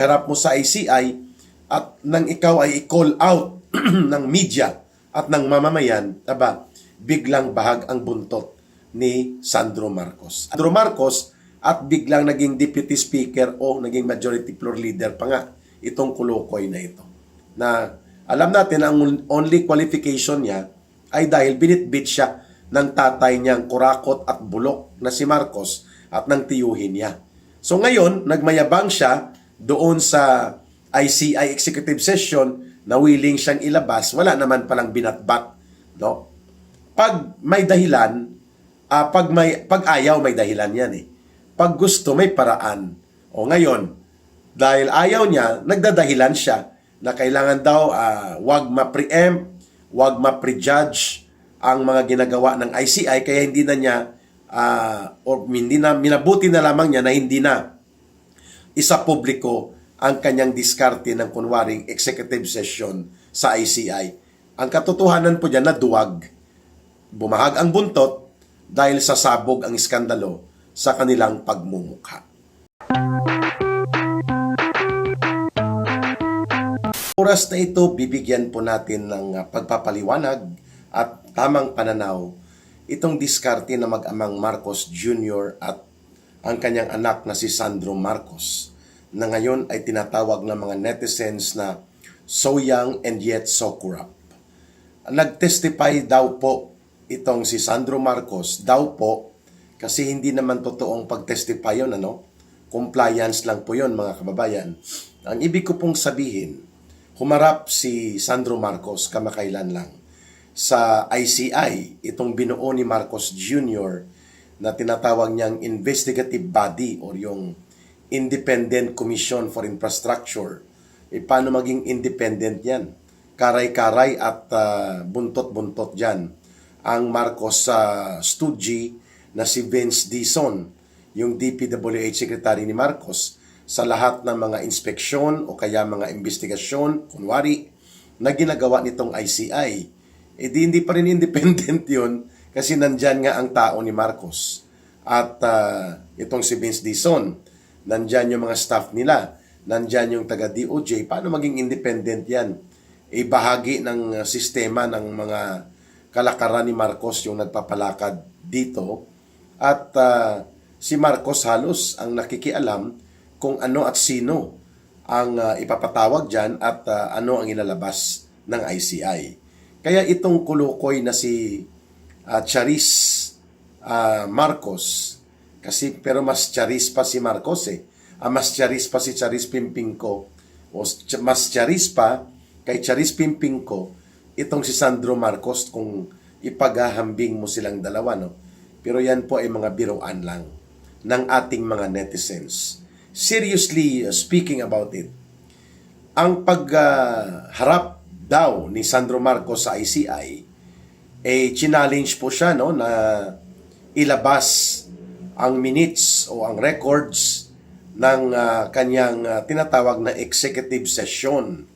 harap mo sa ICI at nang ikaw ay i-call out ng media at ng mamamayan, biglang bahag ang buntot ni Sandro Marcos. Sandro Marcos at biglang naging deputy speaker o naging majority floor leader pa nga itong Kulukoy na ito. Na alam natin ang only qualification niya ay dahil binitbit siya ng tatay niyang kurakot at bulok na si Marcos at nang tiyuhin niya. So ngayon, nagmayabang siya doon sa ICI executive session na willing siyang ilabas, wala naman palang binatbat, no? Pag may dahilan, pag ayaw may dahilan yan eh. Pag gusto may paraan. O ngayon, dahil ayaw niya, nagdadahilan siya na kailangan daw wag ma-preempt, wag ma-prejudge ang mga ginagawa ng ICI kaya hindi na niya minabuti na lamang niya na hindi na isa publiko ang kanyang diskarte ng kunwaring executive session sa ICI. Ang katotohanan po dyan na duwag. Bumahag ang buntot dahil sasabog ang iskandalo sa kanilang pagmumukha. Oras na ito, bibigyan po natin ng pagpapaliwanag at tamang pananaw itong diskarte na mag-amang Marcos Jr. at ang kanyang anak na si Sandro Marcos na ngayon ay tinatawag ng mga netizens na so young and yet so corrupt. Nag-testify daw po itong si Sandro Marcos, daw po, kasi hindi naman totoong pag-testify yun, compliance lang po yun mga kababayan. Ang ibig ko pong sabihin, humarap si Sandro Marcos kamakailan lang sa ICI, itong binuo ni Marcos Jr. na tinatawag niyang investigative body or yung Independent Commission for Infrastructure. Paano maging independent yan? Karay-karay at buntot-buntot dyan. Ang Marcos stoogie na si Vince Dizon, yung DPWH Secretary ni Marcos, sa lahat ng mga inspeksyon o kaya mga investigasyon, kunwari, na ginagawa nitong ICI. Hindi pa rin independent yun kasi nandyan nga ang tao ni Marcos. At itong si Vince Dizon, nandyan yung mga staff nila, nandyan yung taga-DOJ, paano maging independent yan? Bahagi ng sistema ng mga kalakaran ni Marcos yung nagpapalakad dito. At si Marcos halos ang nakikialam kung ano at sino ang ipapatawag dyan at ano ang ilalabas ng ICI. Kaya itong Kulukoy na si Charis Marcos, pero mas Charis pa si Marcos mas Charis pa si Charis Pimpingko, o mas Charis pa kay Charis Pimpingko itong si Sandro Marcos kung ipaghahambing mo silang dalawa, Pero yan po ay mga biruan lang ng ating mga netizens. Seriously speaking about it, ang pagharap daw ni Sandro Marcos sa ICI, challenge po siya na ilabas ang minutes o ang records ng kanyang tinatawag na executive session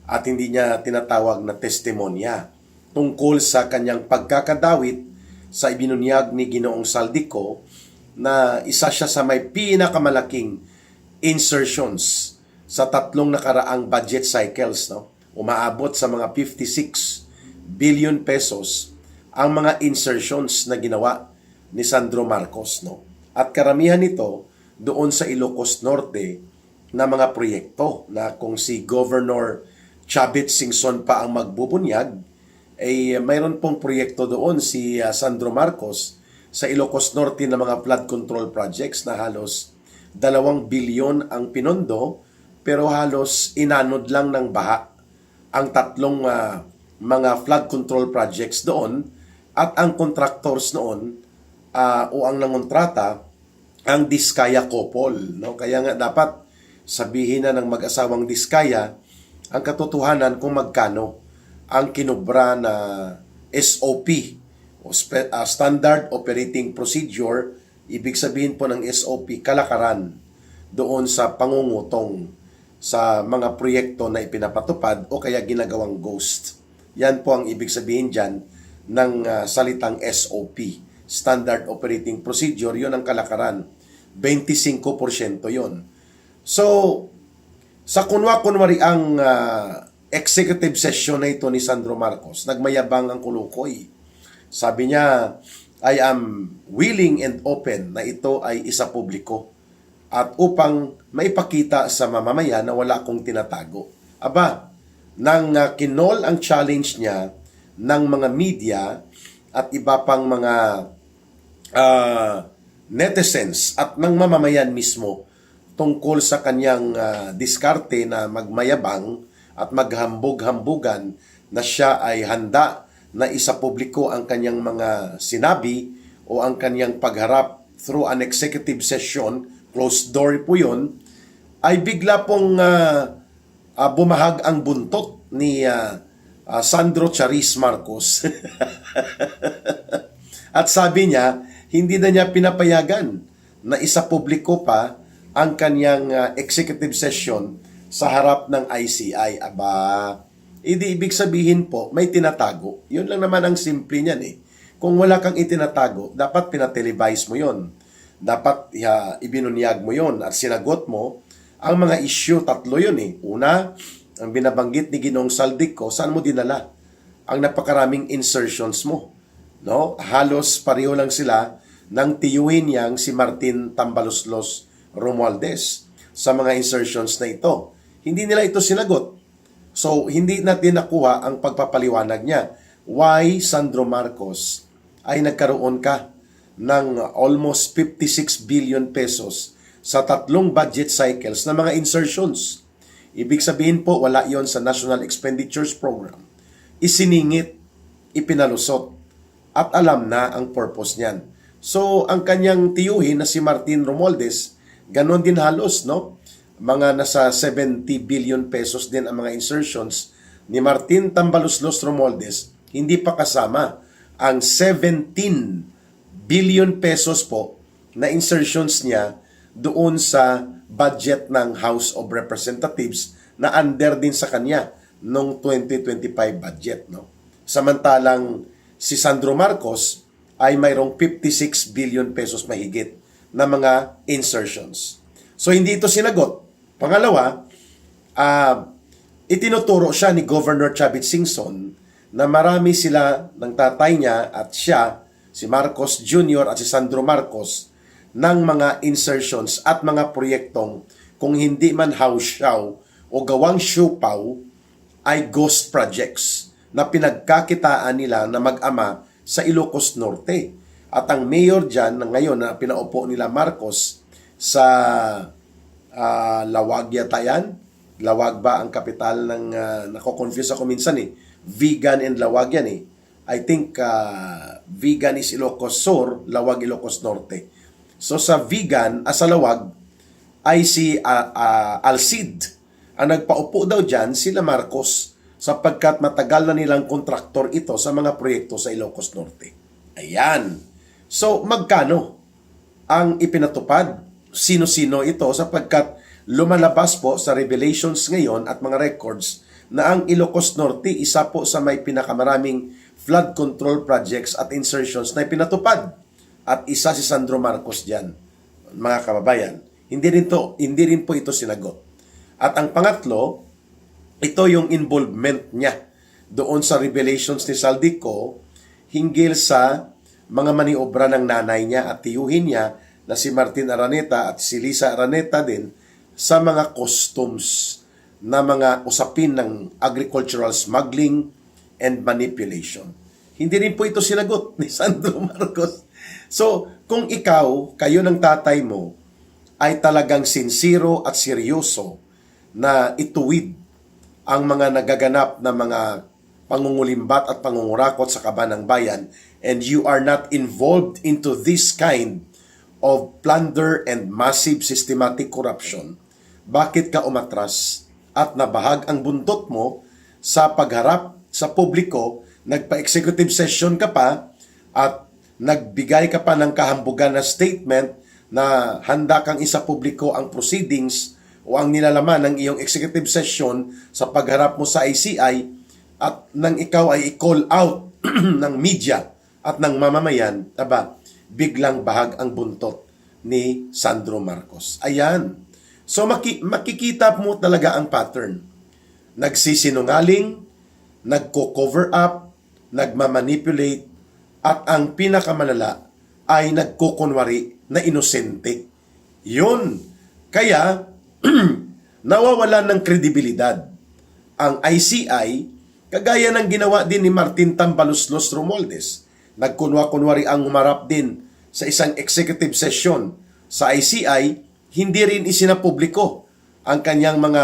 at hindi niya tinatawag na testimonya tungkol sa kanyang pagkakadawit sa ibinunyag ni Ginoong Saldico na isa siya sa may pinakamalaking insertions sa tatlong nakaraang budget cycles. Umaabot sa mga 56 billion pesos ang mga insertions na ginawa ni Sandro Marcos. At karamihan nito doon sa Ilocos Norte na mga proyekto na kung si Governor Chavit Singson pa ang magbubunyag, mayroon pong proyekto doon si Sandro Marcos sa Ilocos Norte na mga flood control projects na halos 2 bilyon ang pinondo pero halos inanod lang ng baha ang tatlong mga flood control projects doon at ang contractors noon o ang nangontrata ang Diskaya Couple. Kaya nga dapat sabihin na ng mag-asawang Diskaya ang katotohanan kung magkano ang kinubra na SOP o Standard Operating Procedure. Ibig sabihin po ng SOP, kalakaran doon sa pangungutong sa mga proyekto na ipinapatupad o kaya ginagawang ghost. Yan po ang ibig sabihin dyan ng salitang SOP, Standard Operating Procedure. Yun ang kalakaran. 25% yun. So, Sa kunwari ang executive session na ito ni Sandro Marcos, nagmayabang ang kulukoy. Sabi niya, I am willing and open na ito ay isa publiko at upang maipakita sa mamamayan na wala akong tinatago. Aba, nang kinol ang challenge niya ng mga media at iba pang mga netizens at ng mamamayan mismo tungkol sa kanyang diskarte na magmayabang at maghambog-hambugan na siya ay handa na isa publiko ang kanyang mga sinabi o ang kanyang pagharap through an executive session, closed door po yun, ay bigla pong bumahag ang buntot ni Sandro Charis Marcos. At sabi niya, hindi na niya pinapayagan na isa publiko pa ang kanyang executive session sa harap ng ICI. Aba, ibig sabihin po, may tinatago. Yun lang naman ang simple niyan eh. Kung wala kang itinatago, dapat pinatelevise mo yon. Dapat ibinunyag mo yon at sinagot mo ang mga issue. Tatlo yun eh. Una, ang binabanggit ni Ginoong Saldico, saan mo dinala ang napakaraming insertions mo? No? Halos pareho lang sila ng tiyuhin niyang si Martin Tambaloslos Romualdez sa mga insertions na ito. Hindi nila ito sinagot. So, hindi natin nakuha ang pagpapaliwanag niya. Why, Sandro Marcos, ay nagkaroon ka ng almost 56 billion pesos sa 3 budget cycles na mga insertions. Ibig sabihin po, wala yon sa National Expenditures Program. Isiningit, ipinalusot, at alam na ang purpose niyan. So, ang kanyang tiyuhin na si Martin Romualdez, ganon din halos, no? Mga nasa 70 billion pesos din ang mga insertions ni Martin Tambaloslos Romualdez, hindi pa kasama ang 17 billion pesos po na insertions niya doon sa budget ng House of Representatives na under din sa kanya noong 2025 budget, no? Samantalang si Sandro Marcos ay mayroong 56 billion pesos mahigit na mga insertions. So hindi ito sinagot. Pangalawa, itinuturo siya ni Governor Chavit Singson na marami sila ng tatay niya at siya, si Marcos Jr. at si Sandro Marcos, ng mga insertions at mga proyektong kung hindi man house-show o gawang siupaw ay ghost projects na pinagkakitaan nila na mag-ama sa Ilocos Norte. At ang mayor dyan na ngayon na pinaupo nila Marcos sa Lawag yata yan. Lawag ba ang kapital ng, nako-confuse ako minsan eh. Vigan and Lawag yan eh. I think Vigan is Ilocos Sur, Lawag Ilocos Norte. So sa Vigan, sa Lawag, ay si Alcid. Ang nagpaupo daw dyan, sila Marcos, sapagkat matagal na nilang kontraktor ito sa mga proyekto sa Ilocos Norte. Ayan. So magkano ang ipinatupad? Sino-sino ito sapagkat lumalabas po sa revelations ngayon at mga records na ang Ilocos Norte isa po sa may pinakamaraming flood control projects at insertions na ipinatupad. At isa si Sandro Marcos diyan, mga kababayan. Hindi rin po ito sinagot. At ang pangatlo, ito yung involvement niya doon sa revelations ni Saldico hinggil sa mga maniobra ng nanay niya at tiyuhin niya na si Martin Araneta at si Lisa Araneta din sa mga customs na mga usapin ng agricultural smuggling and manipulation. Hindi rin po ito sinagot ni Sandro Marcos. So, kung kayo ng tatay mo, ay talagang sincero at seryoso na ituwid ang mga nagaganap na mga pangungulimbat at pangungurakot sa kaban ng bayan, and you are not involved into this kind of plunder and massive systematic corruption, bakit ka umatras at nabahag ang buntot mo sa pagharap sa publiko, nagpa-executive session ka pa at nagbigay ka pa ng kahambugan na statement na handa kang isa publiko ang proceedings o ang nilalaman ng iyong executive session sa pagharap mo sa ICI at nang ikaw ay i-call out ng media at ng mamamayan, biglang bahag ang buntot ni Sandro Marcos. Ayan. So makikita mo talaga ang pattern. Nagsisinungaling, nagko-cover up, nagmamanipulate, at ang pinakamalala ay nagkukunwari na inosente. Yun. Kaya, nawawalan ng kredibilidad ang ICI, kagaya ng ginawa din ni Martin Tambaloslos Romualdez. Nagkunwa-kunwari ang humarap din sa isang executive session sa ICI, hindi rin isinapubliko ang kanyang mga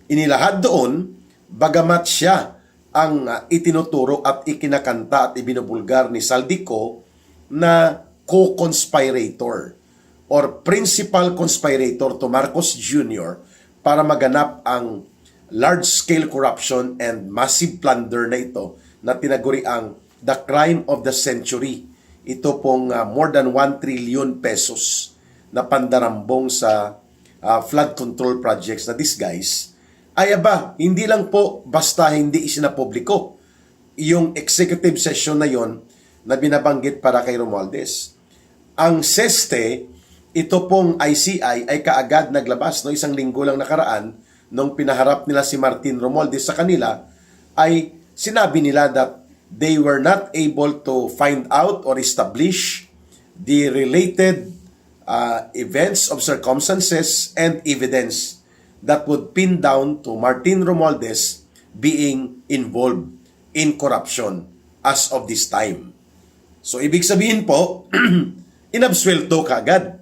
inilahad doon, bagamat siya ang itinuturo at ikinakanta at ibinubulgar ni Saldico na co-conspirator or principal conspirator to Marcos Jr. para maganap ang large-scale corruption and massive plunder na ito na tinaguri ang the crime of the century. Ito pong more than 1 trillion pesos na pandarambong sa flood control projects na this guys, ay aba, hindi lang po basta hindi isinapubliko yung executive session na yon na binabanggit para kay Romualdez. Ang SESTE, ito pong ICI ay kaagad naglabas, no, isang linggo lang nakaraan, nung pinaharap nila si Martin Romualdez sa kanila, ay sinabi nila that they were not able to find out or establish the related events of circumstances and evidence that would pin down to Martin Romualdez being involved in corruption as of this time. So, ibig sabihin po, inabsuelto kaagad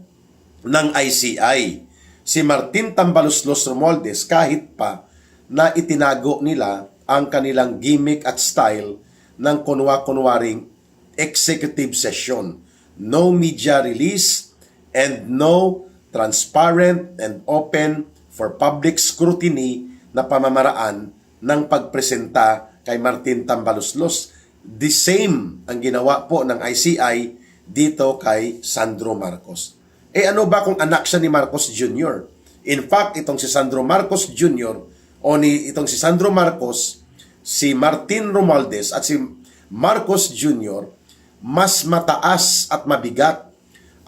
ng ICI si Martin Tambaloslos Romualdez kahit pa na itinago nila ang kanilang gimmick at style ng kunwa-kunwaring executive session. No media release and no transparent and open for public scrutiny na pamamaraan ng pagpresenta kay Martin Tambaloslos. The same ang ginawa po ng ICI dito kay Sandro Marcos. Ano ba kung anak siya ni Marcos Jr.? In fact, itong si Sandro Marcos Jr. Itong si Sandro Marcos, si Martin Romualdez at si Marcos Jr. mas mataas at mabigat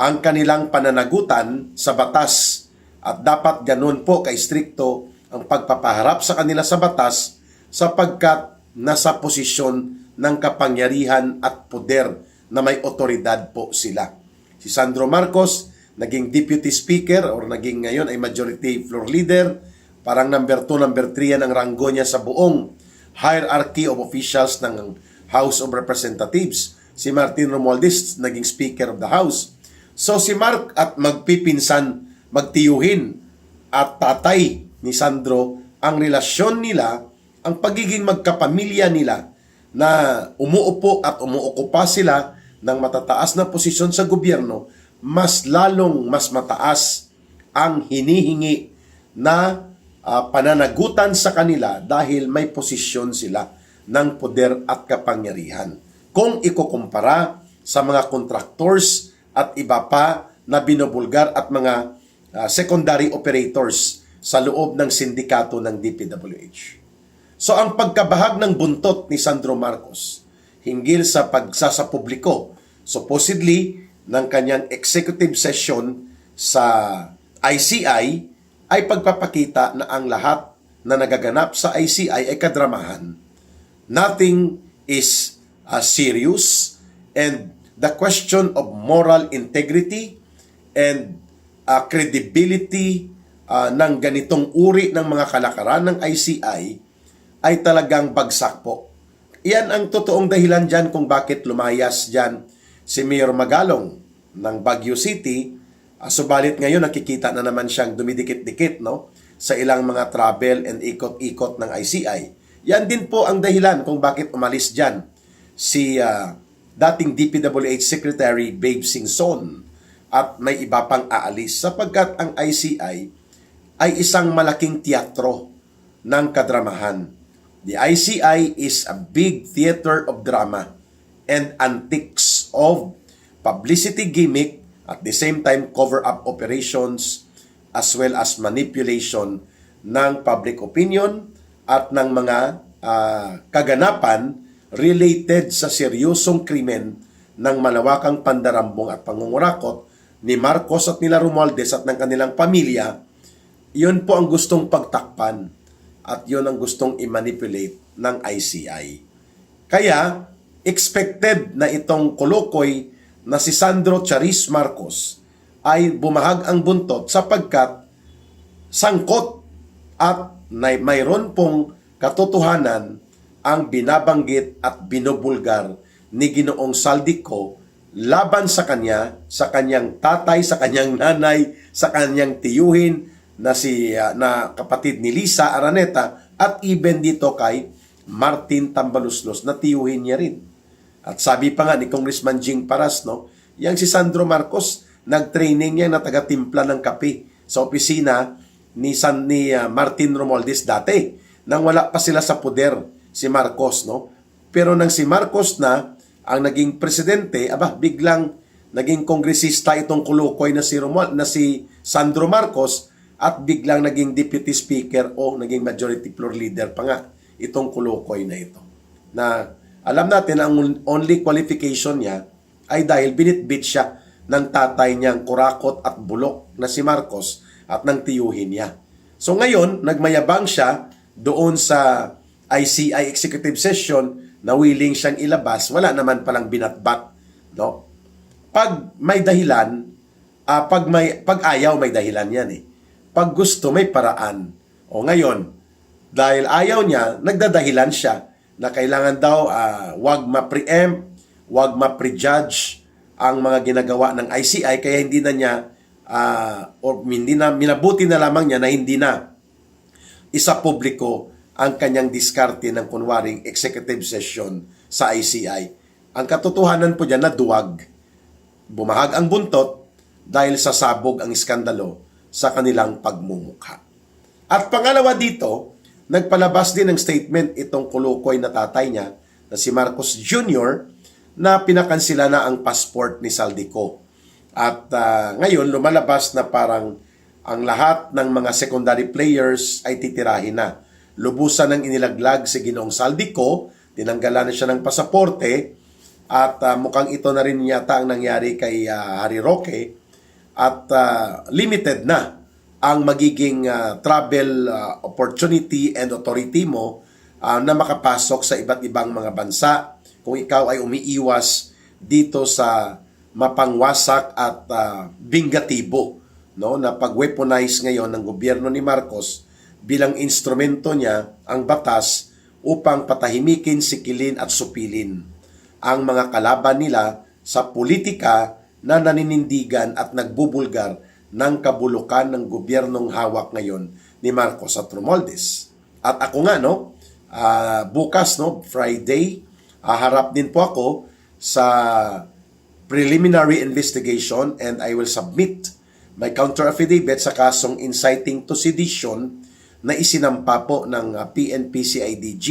ang kanilang pananagutan sa batas at dapat ganun po ka-strikto ang pagpapaharap sa kanila sa batas sapagkat nasa posisyon ng kapangyarihan at poder na may otoridad po sila. Si Sandro Marcos, naging deputy speaker or naging ngayon ay majority floor leader, parang number 2, number 3 yan ang ranggo niya sa buong hierarchy of officials ng House of Representatives. Si Martin Romualdez naging Speaker of the House. So si Mark at magpipinsan, magtiyuhin at tatay ni Sandro, ang relasyon nila, ang pagiging magkapamilya nila na umuupo at umuokupa sila ng matataas na posisyon sa gobyerno, mas mataas ang hinihingi na pananagutan sa kanila dahil may posisyon sila ng poder at kapangyarihan. Kung ikukumpara sa mga contractors at iba pa na binubulgar at mga secondary operators sa loob ng sindikato ng DPWH. So ang pagkabahag ng buntot ni Sandro Marcos hinggil sa pagsasapubliko supposedly ng kanyang executive session sa ICI ay pagpapakita na ang lahat na nagaganap sa ICI ay kadramahan. Nothing is serious, and the question of moral integrity and credibility ng ganitong uri ng mga kalakaran ng ICI ay talagang bagsak po. Iyan ang totoong dahilan dyan kung bakit lumayas dyan si Mayor Magalong ng Baguio City. Subalit ngayon nakikita na naman siyang dumidikit-dikit, no, sa ilang mga travel and ikot-ikot ng ICI. Yan din po ang dahilan kung bakit umalis dyan si dating DPWH Secretary Babe Singson at may iba pang aalis sapagkat ang ICI ay isang malaking teatro ng kadramahan. The ICI is a big theater of drama and antics of publicity gimmick, at the same time cover-up operations as well as manipulation ng public opinion at ng mga kaganapan related sa seryosong krimen ng malawakang pandarambong at pangungurakot ni Marcos at nila Romualdez at ng kanilang pamilya, yun po ang gustong pagtakpan at yun ang gustong i-manipulate ng ICI. Kaya, expected na itong kolokoy na si Sandro Charis Marcos ay bumahag ang buntot sapagkat sangkot at mayroon pong katotohanan ang binabanggit at binubulgar ni Ginoong Saldico laban sa kanya, sa kanyang tatay, sa kanyang nanay, sa kanyang tiyuhin na kapatid ni Lisa Araneta at even dito kay Martin Tambaluslos na tiyuhin niya rin. At sabi pa nga ni Congressman Jing Paras, yang si Sandro Marcos, nag-training niya na taga-timpla ng kape sa opisina ni Martin Romualdez dati, nang wala pa sila sa poder si Marcos, Pero nang si Marcos na ang naging presidente, biglang naging kongresista itong kulukoy na si Sandro Marcos at biglang naging deputy speaker o naging majority floor leader pa nga itong kulukoy na ito. Na alam natin ang only qualification niya ay dahil binitbit siya ng tatay niyang kurakot at bulok na si Marcos at ng tiyuhin niya. So ngayon, nagmayabang siya doon sa ICI executive session na willing siyang ilabas, wala naman palang binatbat, Pag may dahilan, pag ayaw may dahilan yan eh. Pag gusto may paraan. O ngayon, dahil ayaw niya, nagdadahilan siya na kailangan daw wag ma-preempt, wag ma-prejudge ang mga ginagawa ng ICI kaya hindi na niya minabuti na lamang niya na hindi na isa publiko ang kanyang diskarte ng kunwaring executive session sa ICI. Ang katotohanan po dyan na duwag. Bumahag ang buntot dahil sasabog ang iskandalo sa kanilang pagmumukha. At pangalawa dito, nagpalabas din ng statement itong kulukoy na tatay niya na si Marcos Jr. na pinakansila na ang passport ni Saldico. At ngayon lumalabas na parang ang lahat ng mga secondary players ay titirahin na. Lubusan ng inilaglag si Ginoong Saldico, tinanggalan na siya ng pasaporte at mukhang ito na rin yata ang nangyari kay Harry Roque at limited na ang magiging travel opportunity and authority mo na makapasok sa iba't ibang mga bansa kung ikaw ay umiiwas dito sa mapangwasak at bingatibo na pag-weaponize ngayon ng gobyerno ni Marcos bilang instrumento niya ang batas upang patahimikin, sikilin at supilin ang mga kalaban nila sa politika na naninindigan at nagbubulgar ng kabulukan ng gobyernong hawak ngayon ni Marcos at Romualdez. At ako nga, bukas, Friday, harap din po ako sa preliminary investigation and I will submit my counter affidavit sa kasong inciting to sedition na isinampa po ng PNP-CIDG.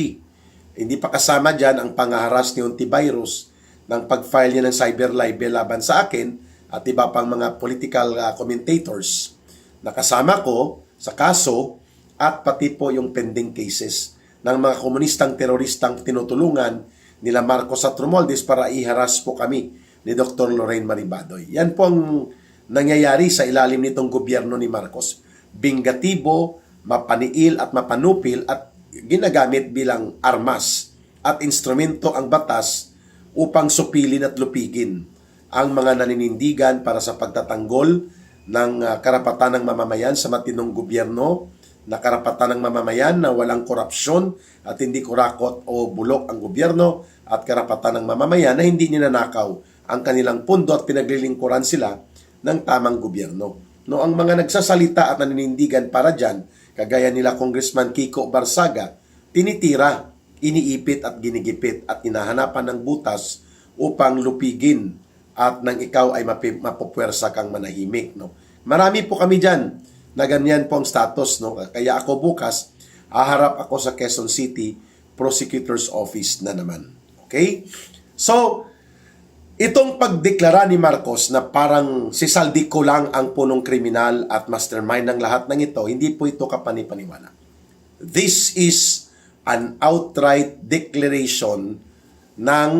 Hindi pa kasama dyan ang pangaharas ni Ontiveros ng pag-file niya ng cyber libel laban sa akin at iba pang mga political commentators. Nakasama ko sa kaso at pati po yung pending cases ng mga komunistang teroristang tinutulungan nila Marcos at Romualdez para iharas po kami ni Dr. Lorraine Maribadoy. Yan po ang nangyayari sa ilalim nitong gobyerno ni Marcos. Bingatibo, mapaniil at mapanupil at ginagamit bilang armas at instrumento ang batas upang supilin at lupigin ang mga naninindigan para sa pagtatanggol ng karapatan ng mamamayan sa matinong gobyerno, na karapatan ng mamamayan na walang korupsyon at hindi kurakot o bulok ang gobyerno at karapatan ng mamamayan na hindi ninanakaw ang kanilang pundo at pinaglilingkuran sila ng tamang gobyerno. Ang mga nagsasalita at naninindigan para dyan, kagaya nila Congressman Kiko Barsaga, tinitira, iniipit at ginigipit at hinahanapan ng butas upang lupigin at nang ikaw ay mapupwersa kang manahimik. Marami po kami dyan na ganyan po ang status. Kaya ako bukas, haharap ako sa Quezon City Prosecutor's Office na naman. Okay? So, itong pagdeklara ni Marcos na parang si Saldico lang ang punong kriminal at mastermind ng lahat ng ito, hindi po ito kapani-paniwala. This is an outright declaration ng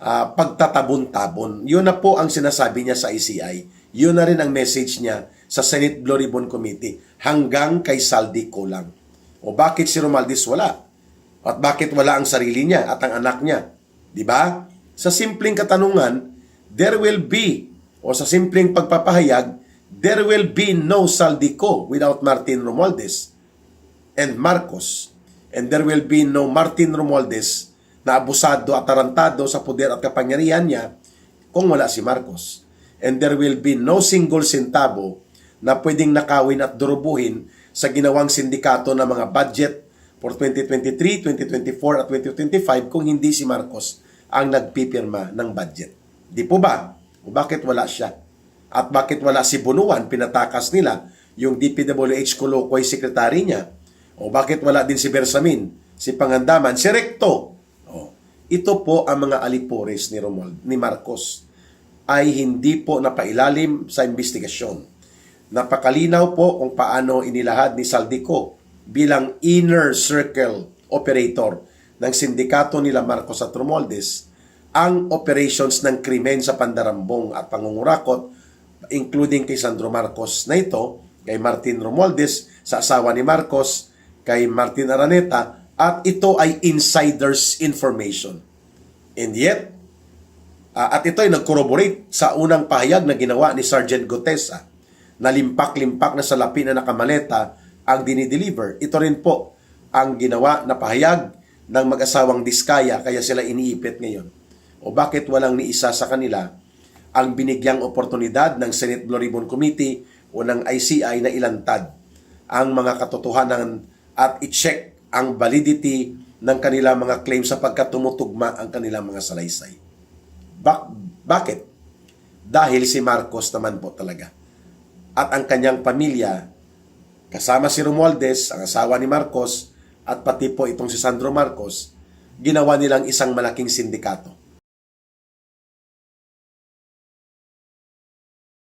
pagtatabon-tabon. Yun na po ang sinasabi niya sa ICI. Yun na rin ang message niya sa Senate Blue Ribbon Committee. Hanggang kay Saldico lang. O bakit si Romualdez wala? At bakit wala ang sarili niya at ang anak niya? Di ba? Sa simpleng katanungan, there will be, o sa simpleng pagpapahayag, there will be no Saldico without Martin Romualdez and Marcos. And there will be no Martin Romualdez na abusado at tarantado sa poder at kapangyarihan niya kung wala si Marcos. And there will be no single centavo na pwedeng nakawin at durubuhin sa ginawang sindikato ng mga budget for 2023, 2024 at 2025 kung hindi si Marcos ang nagpipirma ng budget. Di po ba? O bakit wala siya? At bakit wala si Bunuan? Pinatakas nila yung DPWH Colocoy secretary niya. O bakit wala din si Bersamin, si Pangandaman, si Recto? O, ito po ang mga alipores ni Marcos ay hindi po napailalim sa investigasyon. Napakalinaw po kung paano inilahad ni Saldico bilang inner circle operator ng sindikato nila Marcos at Romualdez ang operations ng krimen sa pandarambong at pangungurakot, including kay Sandro Marcos na ito, kay Martin Romualdez, sa asawa ni Marcos, kay Martin Araneta, at ito ay insider's information. And yet, at ito ay nag-corroborate sa unang pahayag na ginawa ni Sergeant Gutesa na limpak-limpak na salapi na nakamaleta ang dinideliver. Ito rin po ang ginawa na pahayag ng mag-asawang Diskaya kaya sila iniipit ngayon. O bakit walang ni isa sa kanila ang binigyang oportunidad ng Senate Blue Ribbon Committee o ng ICI na ilantad ang mga katotohanan at i-check ang validity ng kanilang mga claims sapagkat tumutugma ang kanilang mga salaysay. Bakit? Dahil si Marcos naman po talaga. At ang kanyang pamilya, kasama si Romualdez, ang asawa ni Marcos, at pati po itong si Sandro Marcos, ginawa nilang isang malaking sindikato.